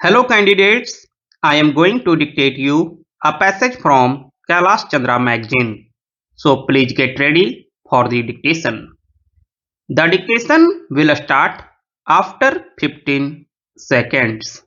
Hello candidates, I am going to dictate you a passage from Kailash Chandra magazine. So please get ready for the dictation. The dictation will start after 15 seconds.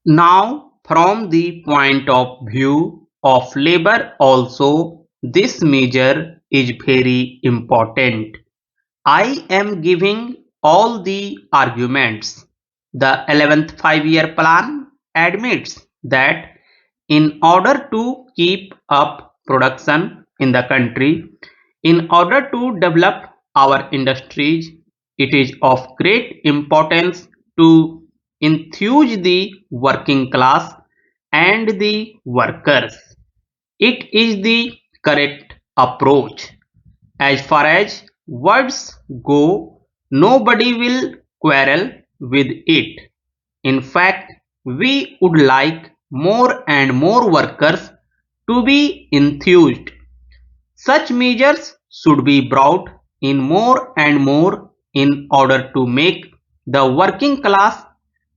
Now from the point of view of labor also, this measure is very important. I am giving all the arguments. The 11th 5-year plan admits that in order to keep up production in the country, in order to develop our industries, it is of great importance to enthuse the working class and the workers. It is the correct approach. As far as words go, nobody will quarrel with it. In fact, we would like more and more workers to be enthused. Such measures should be brought in more and more in order to make the working class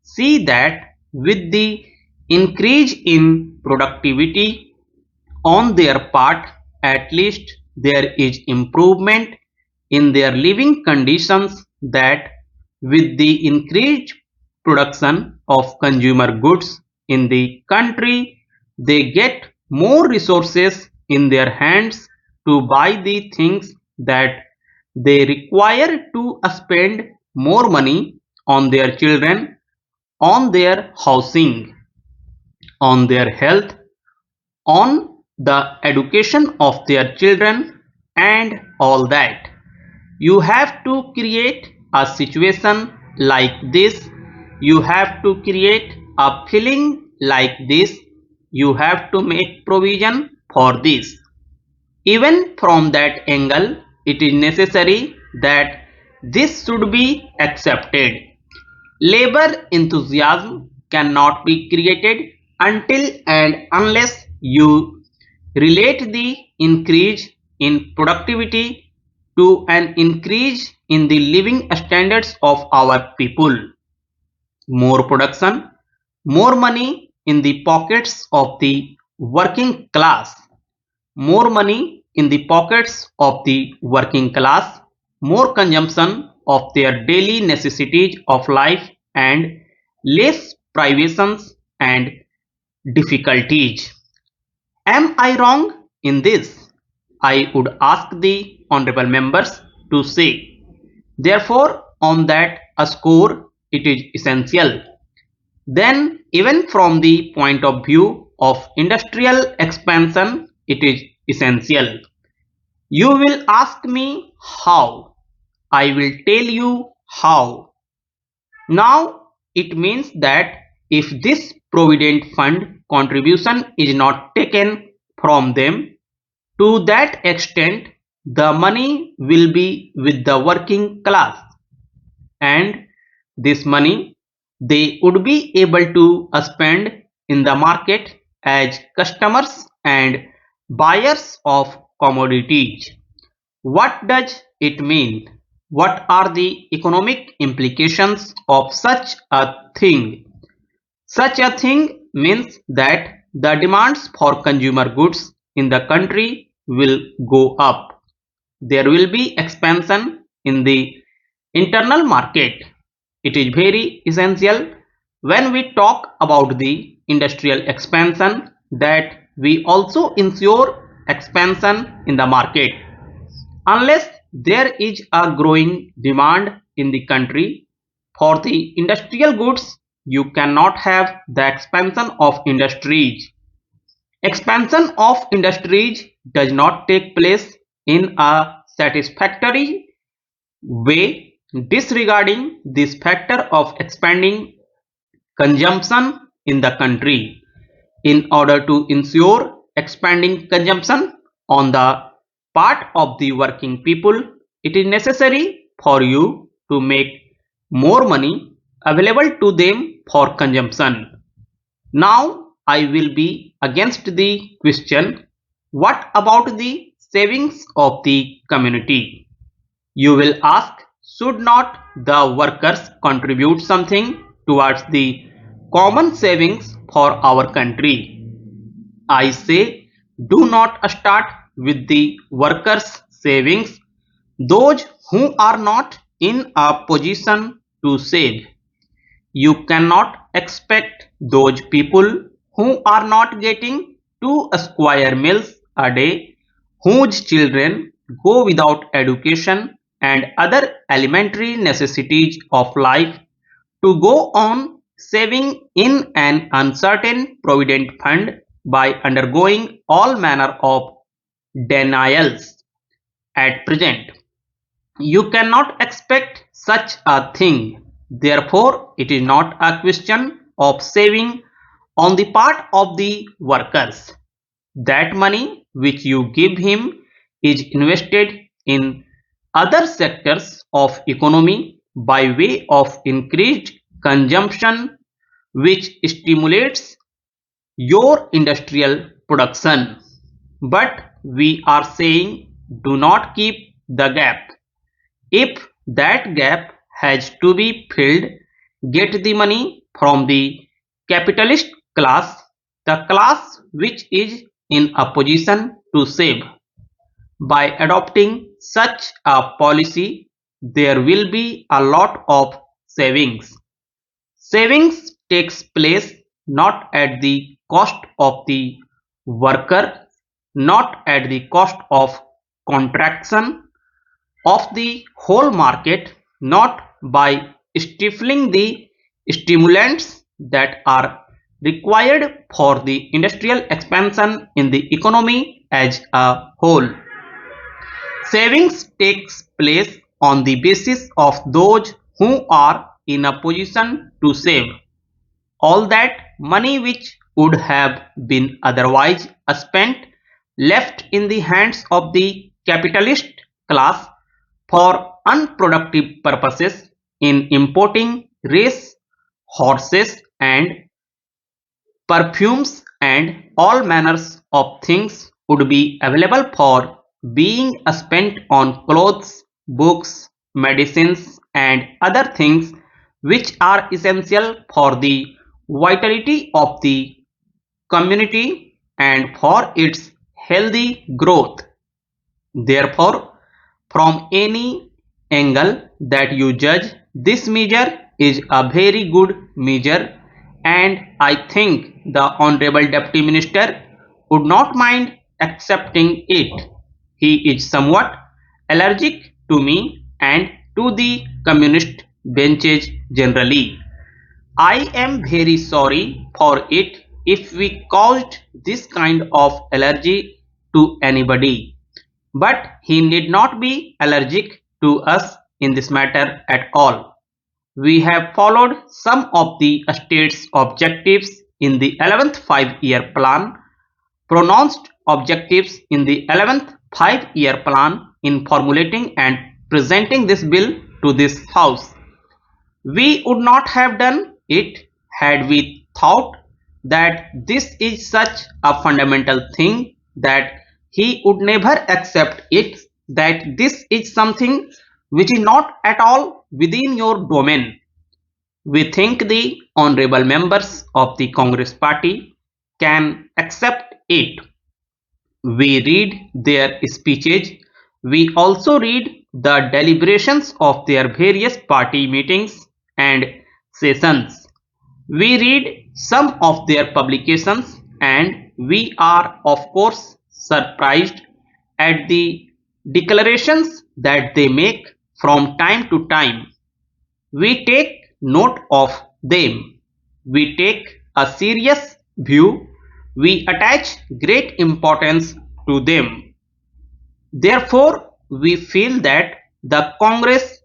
see that with the increase in productivity on their part, at least there is improvement in their living conditions, that with the increased production of consumer goods in the country, they get more resources in their hands to buy the things that they require, to spend more money on their children, on their housing, on their health, on the education of their children, and all that. You have to create a situation like this. You have to create a feeling like this. You have to make provision for this. Even from that angle, it is necessary that this should be accepted. Labor enthusiasm cannot be created until and unless you relate the increase in productivity to an increase in the living standards of our people. More production, more money in the pockets of the working class, more money in the pockets of the working class, more consumption of their daily necessities of life, and less privations and difficulties. Am I wrong in this? I would ask the honorable members to say. Therefore, on that a score, it is essential. Then, even from the point of view of industrial expansion, it is essential. You will ask me how. I will tell you how. Now, it means that if this provident fund contribution is not taken from them, to that extent the money will be with the working class, and this money they would be able to spend in the market as customers and buyers of commodities. What does it mean? What are the economic implications of such a thing? Such a thing means that the demands for consumer goods in the country will go up. There will be expansion in the internal market. It is very essential when we talk about the industrial expansion that we also ensure expansion in the market. Unless there is a growing demand in the country for the industrial goods, you cannot have the expansion of industries. Expansion of industries does not take place in a satisfactory way, disregarding this factor of expanding consumption in the country. In order to ensure expanding consumption on the part of the working people, it is necessary for you to make more money available to them for consumption. Now I will be against the question, what about the savings of the community? You will ask, should not the workers contribute something towards the common savings for our country? I say, do not start with the workers' savings, those who are not in a position to save. You cannot expect those people who are not getting 2 square meals a day, whose children go without education and other elementary necessities of life, to go on saving in an uncertain provident fund by undergoing all manner of denials at present. You cannot expect such a thing. Therefore, it is not a question of saving on the part of the workers. That money which you give him is invested in other sectors of economy by way of increased consumption, which stimulates your industrial production. But we are saying, do not keep the gap. If that gap has to be filled, get the money from the capitalist class, the class which is in a position to save. By adopting such a policy, there will be a lot of savings. Savings takes place not at the cost of the worker, not at the cost of contraction of the whole market, not by stifling the stimulants that are required for the industrial expansion in the economy as a whole. Savings takes place on the basis of those who are in a position to save. All that money which would have been otherwise spent left in the hands of the capitalist class for unproductive purposes in importing race horses and perfumes and all manners of things would be available for being spent on clothes, books, medicines and other things which are essential for the vitality of the community and for its healthy growth. Therefore, from any angle that you judge, this measure is a very good measure, and I think the Honorable Deputy Minister would not mind accepting it. He is somewhat allergic to me and to the communist benches generally. I am very sorry for it if we caused this kind of allergy to anybody. But he need not be allergic to us in this matter at all. We have followed some of the state's objectives in the 11th 5-year plan, pronounced objectives in the 11th 5-year plan in formulating and presenting this bill to this house. We would not have done it had we thought that this is such a fundamental thing that he would never accept it, that this is something which is not at all within your domain. We think the honorable members of the Congress party can accept it. We read their speeches. We also read the deliberations of their various party meetings and sessions. We read some of their publications and we are of course surprised at the declarations that they make from time to time. We take note of them. We take a serious view. We attach great importance to them. Therefore, we feel that the Congress